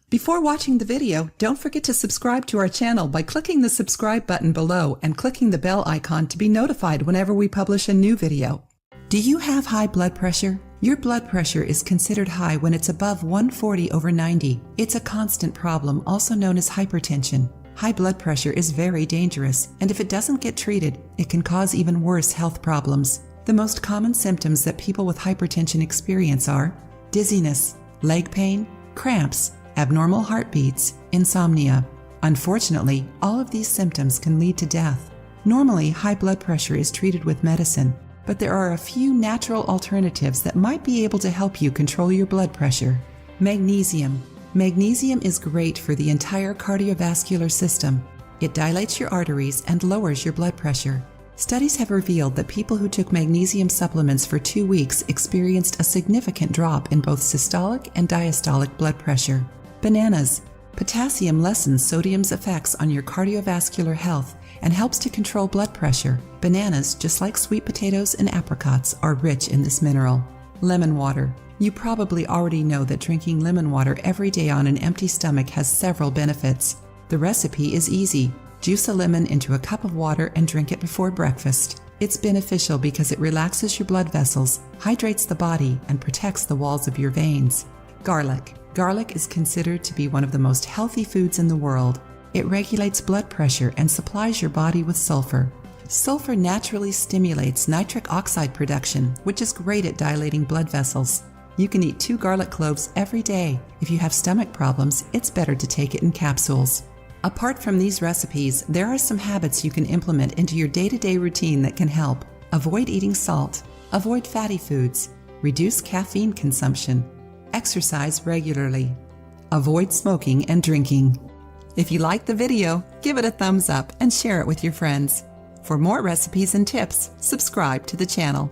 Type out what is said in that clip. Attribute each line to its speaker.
Speaker 1: Before watching the video, don't forget to subscribe to our channel by clicking the subscribe button below and clicking the bell icon to be notified whenever we publish a new video. Do you have high blood pressure? Your blood pressure is considered high when it's above 140/90. It's a constant problem, also known as hypertension. High blood pressure is very dangerous, and if it doesn't get treated, it can cause even worse health problems. The most common symptoms that people with hypertension experience are dizziness, leg pain, cramps, abnormal heartbeats, insomnia. Unfortunately, all of these symptoms can lead to death. Normally, high blood pressure is treated with medicine, but there are a few natural alternatives that might be able to help you control your blood pressure. Magnesium. Magnesium is great for the entire cardiovascular system. It dilates your arteries and lowers your blood pressure. Studies have revealed that people who took magnesium supplements for 2 weeks experienced a significant drop in both systolic and diastolic blood pressure. Bananas. Potassium lessens sodium's effects on your cardiovascular health and helps to control blood pressure. Bananas, just like sweet potatoes and apricots, are rich in this mineral. Lemon water. You probably already know that drinking lemon water every day on an empty stomach has several benefits. The recipe is easy. Juice a lemon into a cup of water and drink it before breakfast. It's beneficial because it relaxes your blood vessels, hydrates the body, and protects the walls of your veins. Garlic. Garlic is considered to be one of the most healthy foods in the world. It regulates blood pressure and supplies your body with sulfur. Sulfur naturally stimulates nitric oxide production, which is great at dilating blood vessels. You can eat 2 garlic cloves every day. If you have stomach problems, it's better to take it in capsules. Apart from these recipes, there are some habits you can implement into your day-to-day routine that can help. Avoid eating salt. Avoid fatty foods. Reduce caffeine consumption. Exercise regularly. Avoid smoking and drinking. If you liked the video, give it a thumbs up and share it with your friends. For more recipes and tips, subscribe to the channel.